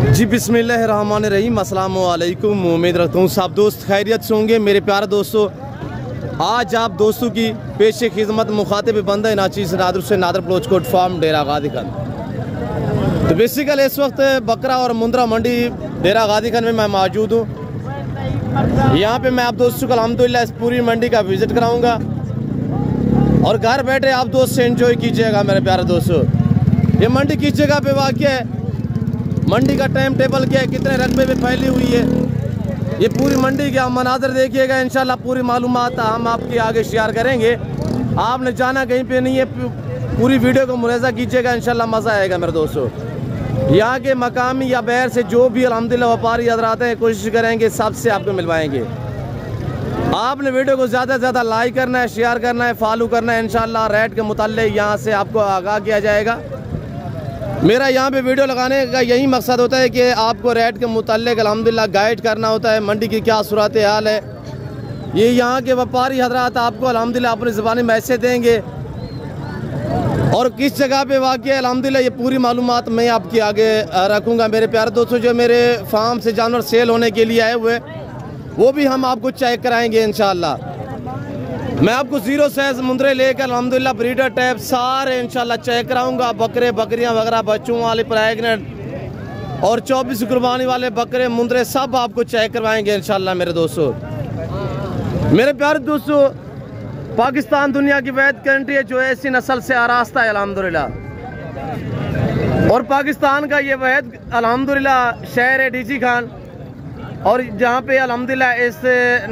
जी बिस्मिल्लाहिर्रहमानिर्रहीम, अस्सलाम वालेकुम। उम्मीद रखता हूँ सब दोस्त खैरियत से होंगे। मेरे प्यारे दोस्तों, आज आप दोस्तों की पेश खिदमत मुखातिब बंदा नाचीज़ नादर से नादर प्लोचकोट फार्म डेरा गादी खान। तो बेसिकल इस वक्त बकरा और मुंद्रा मंडी डेरा गादी खान में मैं मौजूद हूँ। यहाँ पे मैं आप दोस्तों को अल्हम्दुलिल्लाह इस पूरी मंडी का विज़िट कराऊँगा और घर बैठे आप दोस्त से एंजॉय कीजिएगा। मेरे प्यारे दोस्तों, ये मंडी किस जगह पे वाक़ है, मंडी का टाइम टेबल क्या है, कितने रकबे में फैली हुई है, ये पूरी मंडी के मनाज़र देखिएगा। इंशाल्लाह पूरी मालूमात हम आपके आगे शेयर करेंगे। आपने जाना कहीं पे नहीं है, पूरी वीडियो को मुलाज़ा कीजिएगा, इंशाल्लाह मज़ा आएगा। मेरे दोस्तों, यहाँ के मकामी या बाहर से जो भी अल्हम्दुलिल्लाह व्यापारी हज़रात हैं, कोशिश करेंगे सबसे आपको मिलवाएंगे। आपने वीडियो को ज़्यादा से ज़्यादा लाइक करना है, शेयर करना है, फॉलो करना है। इंशाल्लाह रेट के मुताल्लिक़ यहाँ से आपको आगाह किया जाएगा। मेरा यहाँ पे वीडियो लगाने का यही मकसद होता है कि आपको रेट के मुताल्लिक़ अल्हम्दुलिल्लाह गाइड करना होता है, मंडी की क्या सूरत हाल है। ये यहाँ के व्यापारी हज़रात आपको अल्हम्दुलिल्लाह अपनी ज़बानी मैसेज देंगे और किस जगह पे वाक़ है, अल्हम्दुलिल्लाह ये पूरी मालूमात मैं आपके आगे रखूँगा। मेरे प्यारे दोस्तों, जो मेरे फार्म से जानवर सेल होने के लिए आए हुए, वो भी हम आपको चेक कराएँगे इंशाल्लाह। मैं आपको ज़ीरो साइज मुंद्रे लेकर अल्हम्दुलिल्लाह ब्रीडर टैप सारे इंशाल्लाह चेक कराऊंगा। बकरे बकरियां वगैरह, बच्चों वाले प्रेग्नेंट और 24 कुर्बानी वाले बकरे मुंद्रे सब आपको चेक करवाएंगे इंशाल्लाह। मेरे दोस्तों, मेरे प्यारे दोस्तों, पाकिस्तान दुनिया की वैद कंट्री है जो ऐसी नस्ल से आरास्ता है अल्हम्दुलिल्लाह, और पाकिस्तान का ये वैद अल्हम्दुलिल्लाह शहर है डीजी खान, और जहाँ पे अल्हम्दुलिल्लाह इस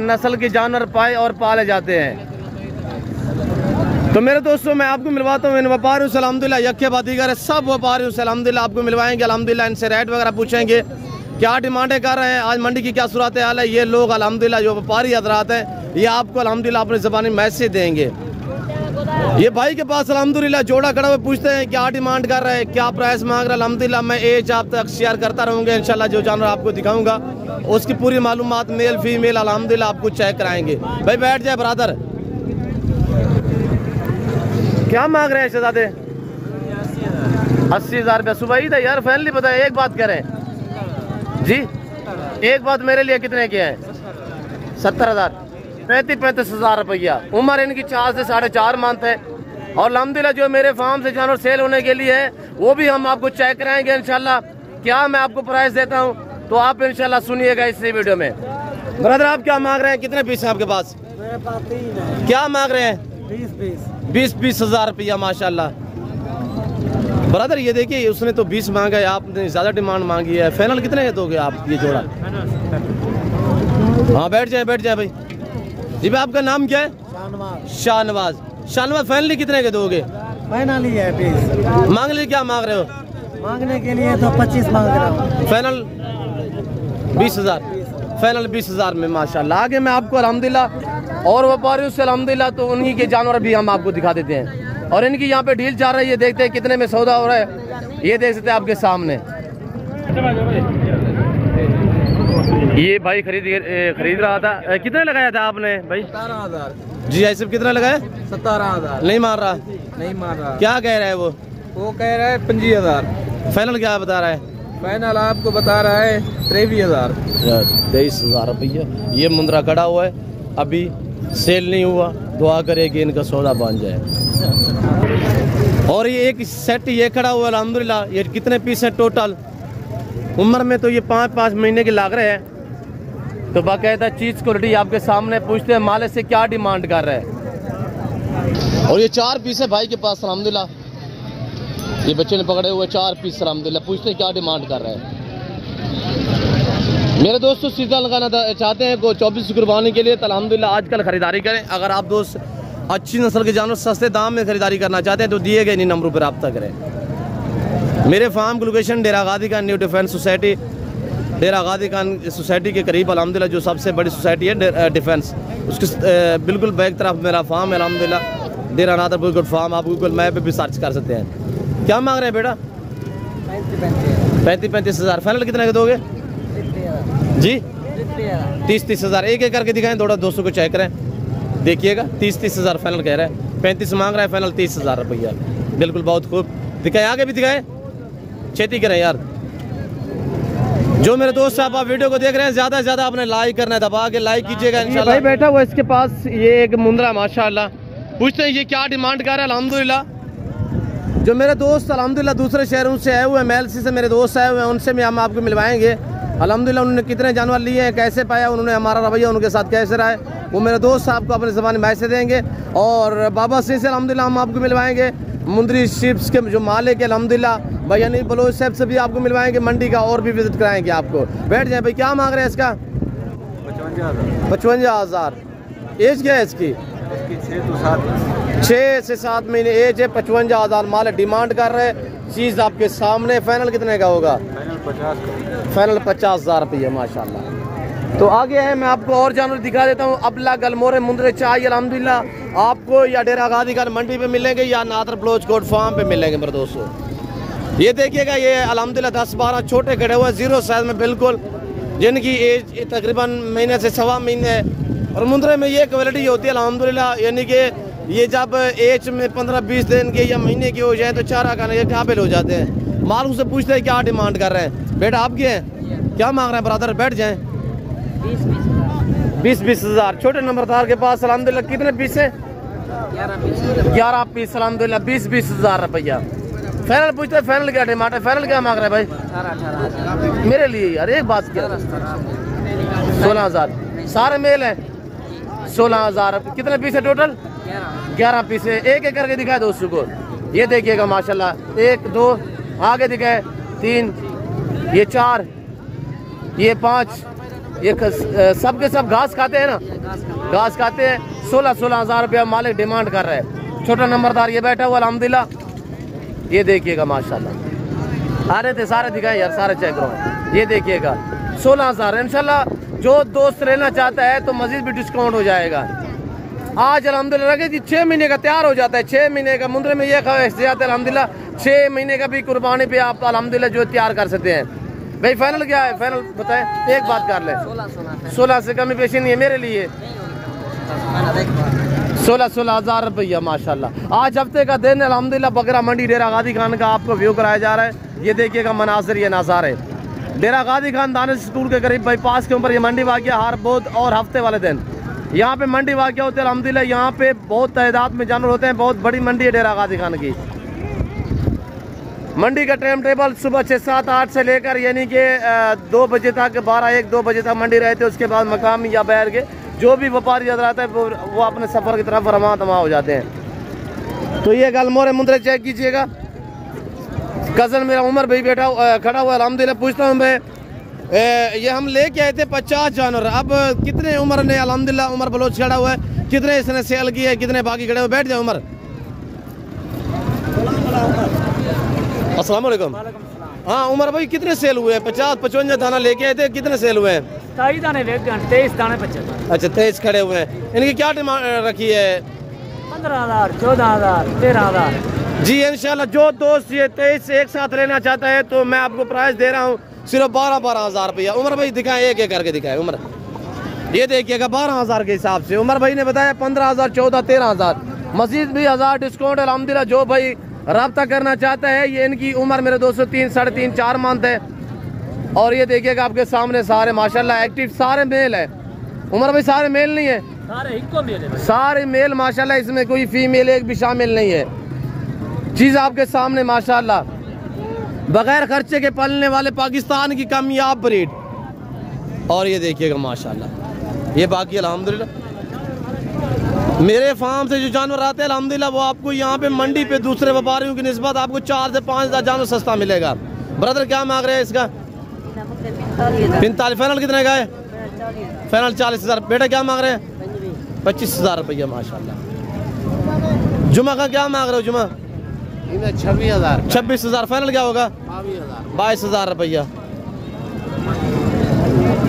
नस्ल के जानवर पाए और पाले जाते हैं। तो मेरे दोस्तों, मैं आपको मिलवाता हूँ इन व्यापारियों से अल्हम्दुलिल्लाह, यक्के बादीगर है सब व्यापारियों से अल्हम्दुलिल्लाह आपको मिलवाएंगे। अल्हम्दुलिल्लाह इनसे रेट वगैरह पूछेंगे, क्या डिमांडें कर रहे हैं, आज मंडी की क्या सूरत हाल है। ये लोग अल्हम्दुलिल्लाह जो व्यापारी हज़रात हैं, ये आपको अल्हम्दुलिल्लाह अपनी ज़बानी मैसेज देंगे। ये भाई के पास अल्हम्दुलिल्लाह जोड़ा खड़ा हुए पूछते हैं क्या डिमांड कर रहे हैं, क्या प्राइस मांग रहे हैं। अल्हम्दुलिल्लाह मैं एज आप तक शेयर करता रहूँगा इंशाल्लाह। जो जानवर आपको दिखाऊँगा उसकी पूरी मालूमात मेल फीमेल अल्हम्दुलिल्लाह आपको चेक कराएंगे। भाई बैठ जाए ब्रदर, क्या मांग रहे हैं शहजादे? 80,000 रुपया। सुबह ही था यार, फाइनली बताए। एक बात करें जी, एक बात मेरे लिए कितने के हैं? 70,000, 35,000 रुपया। उम्र इनकी 4 से 4.5 मंथ है, और अल्हम्दुलिल्लाह जो मेरे फार्म से जानवर सेल होने के लिए है वो भी हम आपको चेक कराएंगे इंशाल्लाह। क्या मैं आपको प्राइस देता हूँ तो आप इंशाल्लाह सुनिएगा इस वीडियो में। ब्रदर, आप क्या मांग रहे हैं? कितने पीस हैं आपके पास? क्या मांग रहे हैं? 20,000 रुपया माशाल्लाह। ब्रदर ये देखिए, उसने तो 20 मांगा है, आपने ज़्यादा डिमांड मांगी है। फाइनल कितने दोगे आप ये जोड़ा? हाँ बैठ जाए भाई। जी भाई, आपका नाम क्या है? शाहनवाज। शाहनवाज, फाइनली कितने के दोगे? फाइनल ही है 20। मांग लिए, क्या मांग रहे हो? मांगने के लिए तो 25 मांग रहा हूँ। फाइनल 20,000, फाइनल 20,000 में माशाल्लाह। आगे मैं आपको अल्हम्दुलिल्लाह और व्यापारियों से अल्हम्दुलिल्लाह तो उन्हीं के जानवर भी हम आपको दिखा देते हैं, और इनकी यहाँ पे डील चल रही है। देखते हैं कितने में सौदा हो रहा है, ये देख सकते हैं आपके सामने। ये भाई खरीद रहा था। कितने लगाया था आपने भाई? 17,000 जी। ऐसे कितना लगाया? 17,000। नहीं मार रहा? नहीं मार रहा। क्या कह रहा है वो? वो कह रहा है 25,000। फाइनल क्या बता रहा है? फाइनल आपको बता रहा है 23,000। 23,000 रुपया। ये मुंद्रा खड़ा हुआ है, अभी सेल नहीं हुआ। दुआ करे कि इनका सौदा बन जाए। और ये एक सेट ये खड़ा हुआ है अल्हम्दुलिल्लाह। ये कितने पीस है टोटल? उम्र में तो ये 5-5 महीने के लाग रहे हैं। तो बाकायदा चीज़ क्वालिटी आपके सामने। पूछते हैं माले से क्या डिमांड कर रहे हैं। और ये 4 पीस है भाई के पास अल्हम्दुलिल्लाह। ये बच्चे ने पकड़े हुए 4 पीस अल्हम्दुलिल्लाह। पूछते हैं क्या डिमांड कर रहे हैं। मेरे दोस्तों, सीधा लगाना चाहते हैं को 24 कुर्बानी के लिए तो अल्हम्दुलिल्लाह आजकल ख़रीदारी करें। अगर आप दोस्त अच्छी नस्ल के जानवर सस्ते दाम में ख़रीदारी करना चाहते हैं तो दिए गए इन नंबरों पर रब्ता करें। मेरे फार्म की लोकेशन डेरा गादी खान न्यू डिफेंस सोसाइटी, डेरा गादी खान सोसाइटी के करीब अल्हम्दुलिल्लाह जो सबसे बड़ी सोसाइटी है डिफेंस, उसके बिल्कुल बैक तरफ मेरा फार्म है अल्हम्दुलिल्लाह। डेरा नादर प्लोचकोट फार्म, आप गूगल मैप पे भी सर्च कर सकते हैं। क्या मांग रहे हैं बेटा? 35,000। फाइनल कितने के दोगे जी? 30,000। एक एक करके दिखाएं, थोड़ा दोस्तों को चेक करें, देखिएगा। 30,000 फाइनल कह रहा है, 35 मांग रहा है, फाइनल 30,000 रुपया। बिल्कुल बहुत खूब। दिखाएं, आगे भी दिखाएं, छेती करें यार। जो मेरे दोस्त साहब आप वीडियो को देख रहे हैं, ज़्यादा से ज़्यादा आपने लाइक करना है, दबा के लाइक कीजिएगा इंशाल्लाह। भाई बैठा हुआ इसके पास ये एक मुंद्रा माशाल्लाह, पूछते हैं ये क्या डिमांड कर रहा है। अल्हम्दुलिल्लाह जो मेरे दोस्त अल्हम्दुलिल्लाह दूसरे शहरों से आए हुए हैं, मेलसी से मेरे दोस्त आए हुए हैं, उनसे भी हम आपको मिलवाएंगे। अल्हम्दुलिल्लाह उन्होंने कितने जानवर लिए हैं, कैसे पाया, उन्होंने हमारा रवैया उनके साथ कैसे रहा है, वो मेरे दोस्त साहब को अपने ज़बान में से देंगे। और बाबा सिंह से अल्हम्दुलिल्लाह हम आपको मिलवाएंगे, मुंदरी शिप्स के जो मालिक है अल्हम्दुलिल्लाह भाई यानी बलोच साहब से भी आपको मिलवाएंगे, मंडी का और भी विजिट कराएंगे आपको। बैठ जाए भाई, क्या मांग रहे हैं इसका? 55,000। एज क्या है इसकी? 6 से 7 महीने एज है। 55,000 माल डिमांड कर रहे हैं। चीज़ आपके सामने। फाइनल कितने का होगा? फाइनल 50,000 रुपये माशाल्लाह। तो आगे है, मैं आपको और जानवर दिखा देता हूँ। अबला गलमोरे मुंदरे चाहिए अल्हम्दुलिल्लाह आपको या डेरा गादी का मंडी पे मिलेंगे या नादर ब्लोच कोट फार्म पे मिलेंगे मेरे दोस्तों। ये देखिएगा, ये अल्हम्दुलिल्लाह 10-12 छोटे खड़े हुए जीरो साइज में बिल्कुल, जिनकी एज तकरीबन महीने से 1.25 महीने है। और मुंदरे में ये क्वालिटी होती है अल्हम्दुलिल्लाह, यानी कि ये जब एज में 15-20 दिन के या महीने के हो जाए तो चारा खाने के काबिल हो जाते हैं। मालूम से पूछते हैं क्या डिमांड कर रहे हैं। बेटा आपके हैं, क्या मांग रहे हैं ब्रदर? बैठ जाएं। 20-20 हज़ार। छोटे नंबरदार के पास अल्हम्दुलिल्लाह कितने पीस है? 11 पीस अल्हम्दुलिल्लाह 20-20 हज़ार रुपया। फाइनल पूछते हैं, फाइनल क्या डिमांड है? फाइनल क्या मांग रहे हैं भाई? 18,000 मेरे लिए यार। एक बात क्या, 16,000 सारे मेल हैं। 16,000 कितने पीस है टोटल? 11 पीस है। एक एक करके दिखाए दोस्तों को। ये देखिएगा माशाल्लाह, 1 2 आगे दिखाए, 3 ये 4 ये 5 ये सब के सब घास खाते हैं ना, घास खाते हैं। 16 हज़ार रुपया मालिक डिमांड कर रहे हैं। छोटा नंबरदार ये बैठा हुआ अल्हम्दुलिल्लाह। ये देखिएगा माशाल्लाह, आ रहे थे सारे दिखाए यार, सारे चेक करो। ये देखिएगा 16,000 इंशाल्लाह। जो दोस्त लेना चाहता है तो मजीद भी डिस्काउंट हो जाएगा। आज अल्हम्दुलिल्लाह कि 6 महीने का तैयार हो जाता है। 6 महीने का मुंद्रे में ये एहतियात है अल्हम्दुलिल्लाह। 6 महीने का भी कुर्बानी पे आप अल्हम्दुलिल्लाह जो तैयार कर सकते हैं। भाई फाइनल क्या है? फाइनल बताए, एक बात कर ले। 16 से कमी पेशी नहीं है मेरे लिए। 16 हज़ार रुपया माशाल्लाह। आज हफ्ते का दिन अल्हम्दुलिल्लाह बकरा मंडी डेरा गादी खान का आपको व्यू कराया जा रहा है। ये देखिएगा मनासिर, ये नज़ारे डेरा गादी खान दानिश स्कूल के करीब बाईपास के ऊपर ये मंडी वाक़या हर बुध और हफ्ते वाले दिन यहाँ पे मंडी वाक़या होते हैं अल्हम्दुलिल्लाह। यहाँ पे बहुत तादाद में जानवर होते हैं। बहुत बड़ी मंडी है डेरा गादी खान की। मंडी का टाइम टेबल सुबह 6, 7, 8 से लेकर यानी कि 2 बजे तक, 12, 1, 2 बजे तक मंडी रहते हैं। उसके बाद मकामी या बाहर के जो भी व्यापारी आता है वो अपने सफ़र की तरफ रमा तमा हो जाते हैं। तो ये गलमोरे मुंदरे चेक कीजिएगा। कज़न मेरा उमर भाई बैठा खड़ा हुआ अल्हम्दुलिल्लाह। पूछता हूँ मैं, ये हम लेके आए थे 50 जानवर। अब कितने उमर ने अल्हम्दुलिल्लाह, उमर बलोच खड़ा हुआ है, कितने इसने सेल किए, कितने बाकी खड़े हुए? बैठ जाए उमर। अस्सलाम वालेकुम। हाँ उमर भाई, कितने सेल हुए हैं? 50-55 दाना लेके आए थे, कितने सेल हुए हैं? 23 दाने 23 दाने 25। अच्छा 23 खड़े हुए हैं। इनकी क्या डिमांड रखी है? 15,000 14,000 13,000 जी इंशाल्लाह। जो दोस्त ये 23 एक साथ लेना चाहता है तो मैं आपको प्राइस दे रहा हूँ सिर्फ 12-12 हज़ार रुपया। उमर भाई दिखाएं, एक एक करके दिखाएं उमर। ये देखिएगा 12 हज़ार के हिसाब से उमर भाई ने बताया 15,000 14 13,000 मजीद भी 1000 डिस्काउंट अल्हम्दुलिल्लाह। जो भाई रब्ता करना चाहता है, ये इनकी उम्र मेरे दोस्तों 3, 3.5, 4 मंथ है। और ये देखिएगा आपके सामने सारे माशाल्लाह एक्टिव सारे मेल है। उमर भाई सारे मेल नहीं है? सारे मेल माशाल्लाह, इसमें कोई फीमेल एक भी शामिल नहीं है। चीज़ आपके सामने माशाल्लाह, बगैर खर्चे के पलने वाले पाकिस्तान की कामयाब ब्रीड। और ये देखिएगा माशाल्लाह, ये बाकी अल्हम्दुलिल्लाह मेरे फार्म से जो जानवर आते हैं अल्हम्दुलिल्लाह वो आपको यहाँ पे मंडी पे दूसरे व्यापारियों की निस्बत आपको 4 से 5 हज़ार जानवर सस्ता मिलेगा। ब्रदर क्या मांग रहे हैं इसका? 45। फाइनल कितने का है? फाइनल 40,000। बेटा क्या मांग रहे हैं? 25,000 रुपया माशाल्लाह। जुमा का क्या मांग रहे हो? जुमा 26,000। 26,000। फाइनल क्या होगा? 22,000 रुपया।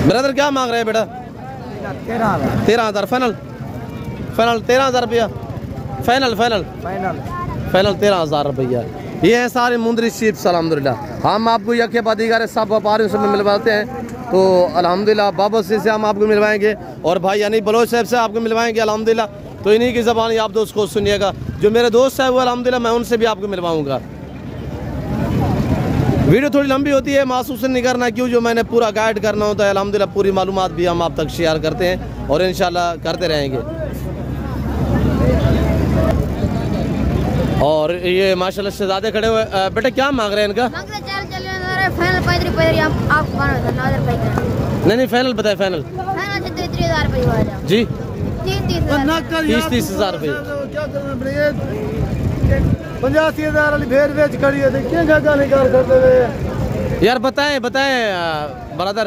ब्रदर क्या मांग रहे हैं बेटा? 13,000। फाइनल 13,000 रुपया। फाइनल 13,000 रुपया। ये है सारे मुंदरी शिप्स अल्हम्दुलिल्लाह। हम आपको यके बादीगर सब व्यापारियों से मिलवाते हैं। तो अल्हम्दुलिल्लाह बाबा से हम आपको मिलवाएंगे और भाई यानी बलोच साहब से आपको मिलवाएंगे अल्हम्दुलिल्लाह। तो इन्हीं की ज़बान आप दोस्त को सुनिएगा। जो मेरे दोस्त हैं वो अल्हम्दुलिल्लाह मैं उनसे भी आपको मिलवाऊँगा। वीडियो थोड़ी लंबी होती है, मासूस नहीं करना, क्यों जो मैंने पूरा गाइड करना होता है। अल्हम्दुलिल्लाह पूरी मालूमात भी हम आप तक शेयर करते हैं और इंशाल्लाह करते रहेंगे। और ये माशाल्लाह शहजादे खड़े हुए। बेटा क्या मांग रहे हैं इनका? नहीं फाइनल बताए, फाइनल जी 30-30 हज़ार रुपये। 85,000 वाली भेड़ बेच खड़ी है, क्या जगह निकाल करते हुए यार बताएं ब्रदर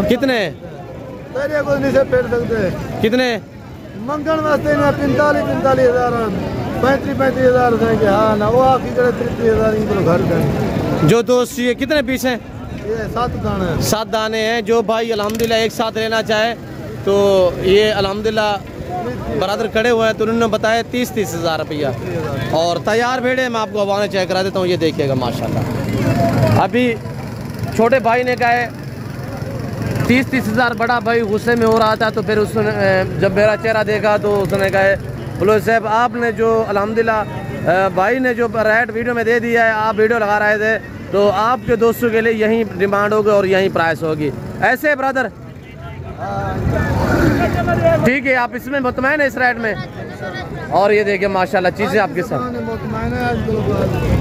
कितने तेरे को नहीं से पेड़ सकते कितने मंगन वास्ते 45,000 35,000 देंगे। हाँ ना वो आखिर 33,000 घर देंगे। जो दोस्त ये कितने पीस हैं? ये 7 दाने हैं। 7 दाने हैं। जो भाई अल्हम्दुलिल्लाह एक साथ लेना चाहे तो ये अल्हम्दुलिल्लाह बरादर खड़े हुए हैं, तो उन्होंने बताया 30-30 हज़ार रुपया। और तैयार भेड़े मैं आपको हवाने चेक करा देता हूँ, ये देखिएगा माशाल्लाह। अभी छोटे भाई ने कहा है 30-30 हज़ार। बड़ा भाई गुस्से में हो रहा था, तो फिर उसने जब मेरा चेहरा देखा तो उसने कहा बोलो साहब आपने जो अल्हम्दुलिल्लाह भाई ने जो रेट वीडियो में दे दिया है, आप वीडियो लगा रहे थे, तो आपके दोस्तों के लिए यही डिमांड होगी और यही प्राइस होगी। ऐसे ब्रदर ठीक है, आप इसमें मुतमैन है इस रेट में? और ये देखिए माशाल्लाह चीज़ें आपके साथ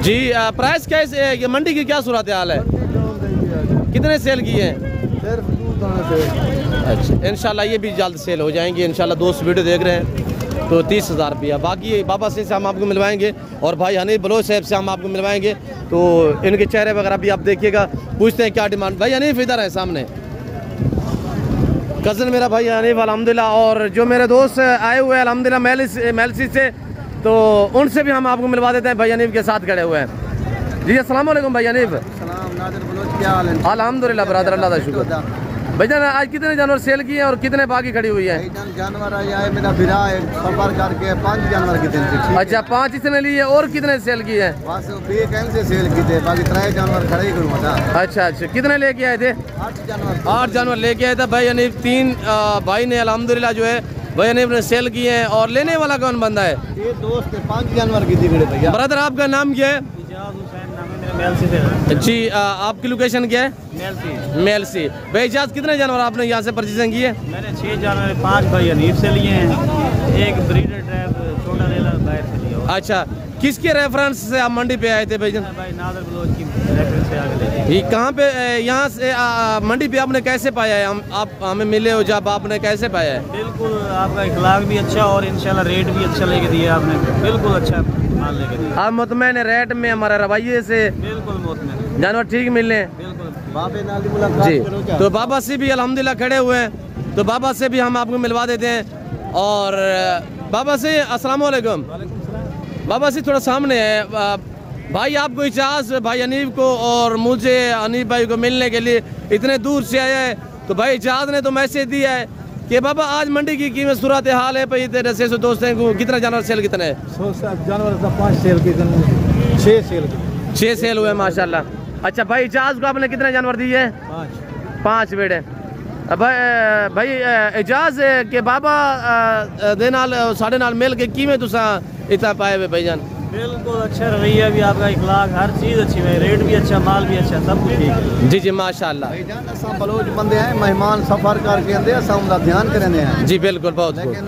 जी। प्राइस कैसे है? ये मंडी की क्या सूरत हाल है? कितने सेल किए हैं? अच्छा इंशाल्लाह ये भी जल्द सेल हो जाएंगे इंशाल्लाह। दोस्त वीडियो देख रहे हैं तो 30 हज़ार रुपया। बाकी बाबा से हम आपको मिलवाएंगे और भाई हनीफ बलोच साहब से हम आपको मिलवाएंगे, तो इनके चेहरे वगैरह भी आप देखिएगा, पूछते हैं क्या डिमांड। भाई हनीफ इधर है सामने, कज़न मेरा भाई हनीफ अल्हम्दुलिल्लाह। और जो मेरे दोस्त आए हुए हैं अल्हम्दुलिल्लाह मेलसी से, तो उनसे भी हम आपको मिलवा देते हैं। भाई हनीफ के साथ खड़े हुए हैं जी। अस्सलाम वालेकुम भाई हनीफ। अल्हम्दुलिल्लाह ब्रदर, अल्लाह का शुक्र। भाईजान आज कितने जानवर सेल किए और कितने बाकी खड़ी हुई है? जानवर आया मेरा बिरा है, सफर करके 5 जानवर कितने। अच्छा 5 इसने लिए और कितने सेल किए हैं? बस से सेल की थे, बाकी 3 जानवर खड़े ही करूँगा। अच्छा कितने लेके आए थे? 8 जानवर लेके आए थे भाई हनीफ। 3 भाई ने अल्हम्दुलिल्लाह जो है भाई हनीफ ने सेल किए हैं। और लेने वाला कौन बंदा है? ये दोस्त 5 जानवर की थी भैया। ब्रदर आपका नाम क्या है? जी आपकी लोकेशन क्या है? मेलसी। भाई इजाज़ कितने जानवर आपने यहाँ से परचेजिंग किए? मैंने 6 जानवर 5 भाई हनीफ से लिए हैं, एक ब्रीडर ट्रैप छोटा लेला बाहर से लिया। अच्छा किसके रेफरेंस से आप मंडी पे आए थे भाईजान? भाई नादर बलोच की रेफरेंस से आगे ले। ये कहाँ पे यहाँ से मंडी पे आपने कैसे पाया है? आप हमें मिले हो जब, आपने कैसे पाया है? बिल्कुल आपका इखलाक भी अच्छा और इंशाल्लाह रेट भी अच्छा लेके दिया आपने, बिल्कुल अच्छा माल लेके दिया। आप मुतमैन रेट में, हमारे रवैये से? बिल्कुल मुतमैन, जानवर ठीक मिलने बिल्कुल। जी तो बाबा से भी अल्हम्दुलिल्लाह खड़े हुए हैं, तो बाबा से भी हम आपको मिलवा देते हैं। और बाबा से अस्सलाम वालेकुम। बाबा से थोड़ा सामने है भाई, आपको इजाज़ भाई हनीफ को और मुझे हनीफ भाई को मिलने के लिए इतने दूर से आया है, तो भाई इजाज़ ने तो मैसेज दिया है कि बाबा आज मंडी की कीमत सूरत हाल है भाई तेरे से दोस्तों को कितना जानवर सेल कितने है? जानवर 5 सेल की, 6 सेल हुए माशाल्लाह। अच्छा भाई इजाज़ को आपने कितने जानवर दिए? 5 बेड़े। भाई इजाज़ के बाबा दे नाल साढ़े नाल मिल के किमें तुसा इतना पाए हुए भाईजान? बिल्कुल अच्छा रवैया भी आपका, इखलाक हर चीज़ अच्छी है, रेट भी अच्छा, माल भी अच्छा, सब कुछ ठीक है। जी जी माशाल्लाह। भाईजान असा बलोच बंदे हैं, मेहमान सफर करके आंदे, असा उनका ध्यान करने हैं जी बिल्कुल बहुत। लेकिन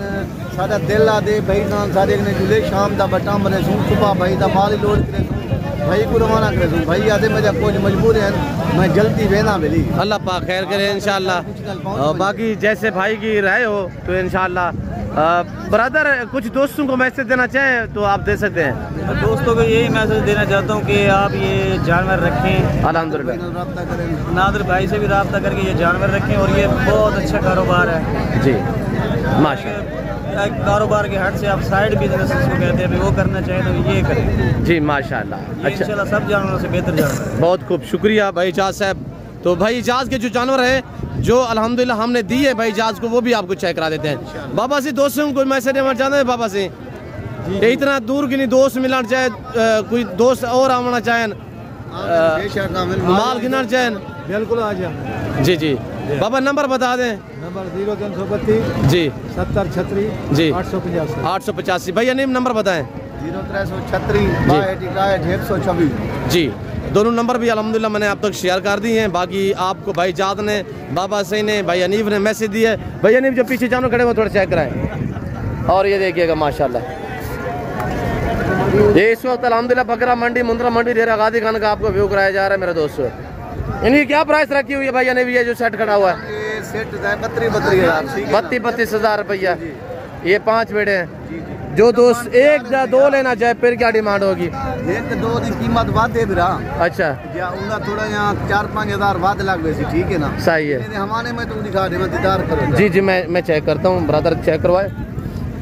साडा दिल आदे भाई ना सारे ने जुले शाम दा बटा मरे सू सुबह भाई दा माल लोड करे सू भाई को रवाना करे सू भाई आदे मुझे कुछ मजबूर है, मैं जल्दी वेना मिली। अल्लाह पाक खैर करे इंशाल्लाह। और बाकी जैसे भाई की राय हो तो इंशाल्लाह। ब्रदर कुछ दोस्तों को मैसेज देना चाहें तो आप दे सकते हैं। दोस्तों को यही मैसेज देना चाहता हूँ कि आप ये जानवर रखें, अल्हम्दुलिल्लाह नादर भाई से भी रब्ता करके ये जानवर रखें, और ये बहुत अच्छा कारोबार है जी माशाल्लाह। कारोबार के हट से आप साइड बिजनेस को कहते हैं, वो करना चाहें तो ये करें जी माशाल्लाह। अच्छा इंशाल्लाह सब जानवरों से बेहतर जानवर। बहुत खूब शुक्रिया भाई इजाज़ साहब। तो भाई इजाज़ के जो जानवर है जो अल्हम्दुलिल्लाह हमने दी है भाई इजाज़ को, वो भी आपको चेक करा देते हैं। बाबा से दोस्तों को मैसेज देना चाहते हैं बाबा से इतना दूर की नहीं दोस्त मिलना चाहे, कोई दोस्त और आना चाहें, माल गिनना चाहें, बिल्कुल आ जाए। जी जी बाबा नंबर बता दें। नंबर 0332 जी 70 36 जी 885 885। भैया नेम नंबर बताएं। 0336 62 जी, दोनों नंबर भी अल्हम्दुलिल्लाह मैंने आप तक शेयर कर दिए हैं। बाकी आपको भाई जाद ने, बाबा सही ने, भाई अनीफ ने मैसेज दिया है। भाई अनीफ जो पीछे जानवर खड़े हुए थोड़ा चेक कराएं। और ये देखिएगा माशाल्लाह, ये इस वक्त अल्हम्दुलिल्लाह बकरा मंडी, मुंद्रा मंडी, डेरा गादी खान का आपको व्यू कराया जा रहा है मेरे दोस्तों। इनकी क्या प्राइस रखी हुई है भाई अनीफ? ये जो सेट खड़ा हुआ है ये सेट 32 हज़ार रुपया। ये 5 बेड़े हैं। जो दोस्त एक या दो लेना चाहे फिर क्या डिमांड होगी? एक दो की कीमत वादे भी रहा। अच्छा, या उनका थोड़ा यहाँ 4-5 हज़ार वाद लग गए, ठीक है ना? सही है। हमारे में तो दिखा दे, मैं दीदार करो। जी जी, मैं चेक करता हूँ, ब्रदर चेक करवाए।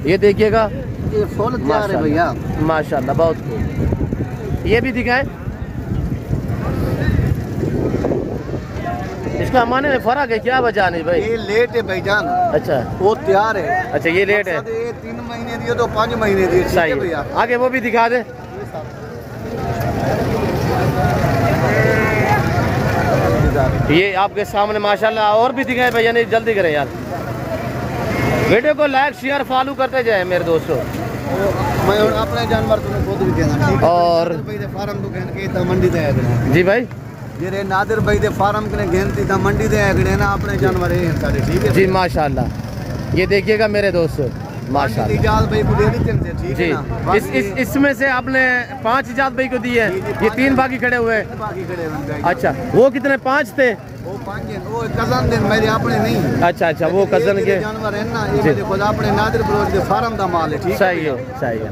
ये देखिएगा, ये फुल तैयार है भैया माशाल्लाह, बहुत खूब। ये भी दिखाए, इसका माने में फर्क है क्या? वजह नहीं भाई, ये लेट है भाईजान। अच्छा, वो तैयार है। अच्छा, ये लेट है। ये 3 महीने दिए तो 5 महीने दिए, सही है भैया। आगे वो भी दिखा दे। ये आपके सामने माशाल्लाह, और भी दिखाए भैया, नहीं जल्दी करें यार, वीडियो को लाइक शेयर फॉलो करते जाए मेरे दोस्तों। मैं अपने जानवर तुम्हें खुद भी कहना, ठीक है? और फार्म तो कहने के मंडी दे जी भाई, ये नादिर भाई दे फार्म के घेनती था मंडी दे ना अपने जानवर है सारे, ठीक है जी माशाल्लाह। ये देखिएगा मेरे दोस्तों माशाल्लाह, इजाज़ भाई को दे दी ठीक जी। है ना? इसमें से आपने 5 इजाज़ भाई को दिए हैं, ये 3 बाकी खड़े हुए हैं। बाकी खड़े हुए। अच्छा, वो कितने? 5 थे। वो 5 हैं, वो कजन दिन मेरे अपने नहीं। अच्छा अच्छा, वो कजन के जानवर है ना, ये मेरे खुद अपने नादिर बलोच के फार्म का माल है, ठीक है? सही है, सही है।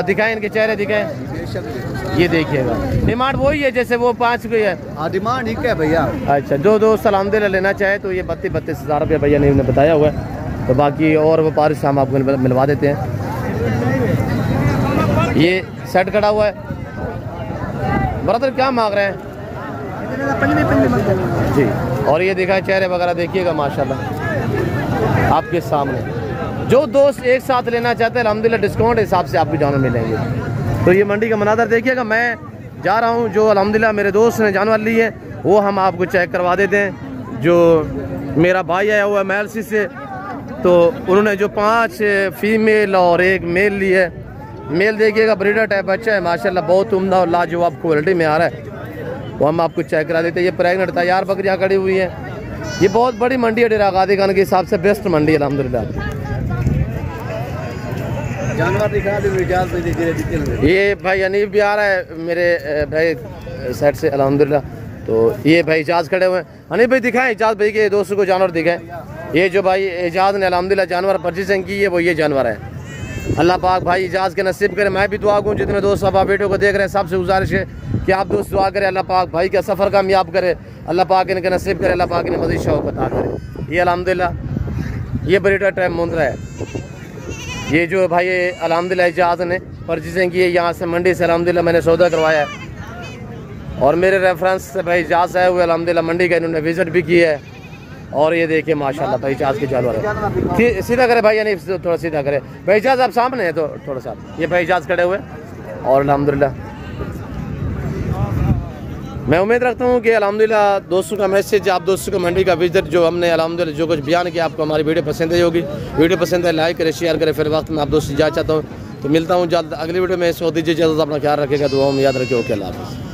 दिखाएं इनके चेहरे, दिखाएं। ये देखिएगा, डिमांड वही है जैसे वो 5 की है। हाँ, डिमांड ठीक है भैया। अच्छा, जो दोस्त अल्हम्दुलिल्लाह लेना चाहे तो ये 32 हज़ार रुपये भैया ने बताया हुआ है। तो बाकी और व्यापारी से हम आपको मिलवा देते हैं। ये सेट खड़ा हुआ है, ब्रदर क्या मांग रहे हैं जी? और ये दिखाए चेहरे वगैरह, देखिएगा माशाल्लाह आपके सामने। जो दोस्त एक साथ लेना चाहते हैं अल्हम्दुलिल्लाह डिस्काउंट हिसाब से आपको जानवर मिलेंगे। तो ये मंडी का मनाज़र देखिएगा। मैं जा रहा हूँ, जो अल्हम्दुलिल्लाह मेरे दोस्त ने जानवर लिए हैं वो हम आपको चेक करवा देते हैं। जो मेरा भाई आया हुआ है MLC से, तो उन्होंने जो 5 फीमेल और 1 मेल ली है। मेल देखिएगा, ब्रीडर टाइप बच्चा है माशाल्लाह, बहुत उम्दा और लाजवाब क्वालिटी में आ रहा है, वो हम आपको चेक करा देते हैं। ये प्रेगनेंट तैयार बकरियाँ खड़ी हुई हैं। ये बहुत बड़ी मंडी है, डेरा गादी खान के हिसाब से बेस्ट मंडी है अल्हम्दुलिल्लाह। जानवर दिखा दे। ये भाई अनीफ भी आ रहा है मेरे भाई साइड से अल्हम्दुलिल्लाह। तो ये भाई इजाज़ खड़े हुए हैं। अनीफ भाई दिखाएं इजाज़ भाई के दोस्तों को जानवर दिखाएं। ये जो भाई इजाज़ ने अल्हम्दुलिल्लाह जानवर परचेजिंग की है, वो ये जानवर है। अल्लाह पाक भाई इजाज़ के नसीब करे। मैं भी दुआ करूँ, जितने दोस्त अब वीडियो को देख रहे हैं सबसे गुजारिश है कि आप दोस्त दुआ करें, अल्लाह पाक भाई का सफ़र कामयाब करे, अल्लाह पाक इनके नसीब करे, अल्लाह पाक इन्हें मज़ीद शौक़ अता करे। ये अल्हम्दुलिल्लाह ये ब्रीडर टाइप मुंद्रा है। ये जो भाई अल्हम्दुलिल्लाह इजाज़ ने परचेजिंग की है यहाँ से मंडी से, अल्हम्दुलिल्लाह मैंने सौदा करवाया है। और मेरे रेफरेंस से भाई इजाज़ आए हुए अल्हम्दुलिल्लाह मंडी का, इन्होंने विज़िट भी की है। और ये देखिए माशाल्लाह भाई इजाज़ के जानवर है। सीधा करे भाई, यानी थोड़ा सीधा करे भाई। इजाज़ आप सामने है तो थोड़ा सा, ये भाई इजाज़ खड़े हुए और अल्हम्दुलिल्लाह मैं उम्मीद रखता हूँ कि अल्हम्दुलिल्लाह दोस्तों का मैसेज, आप दोस्तों को मंडी का विजिट जो हमने अल्हम्दुलिल्लाह जो कुछ बयान किया, आपको हमारी वीडियो पसंद आई होगी। वीडियो पसंद है लाइक करें, शेयर करें। फिर वक्त में आप दोस्तों जा चाहता हूँ तो मिलता हूँ जल्द अगली वीडियो में। इस वक्त दीजिए इजाज़त, अपना ख्याल रखेगा, दुआओं में याद रखें। ओके, अल्लाह हाफ़िज़।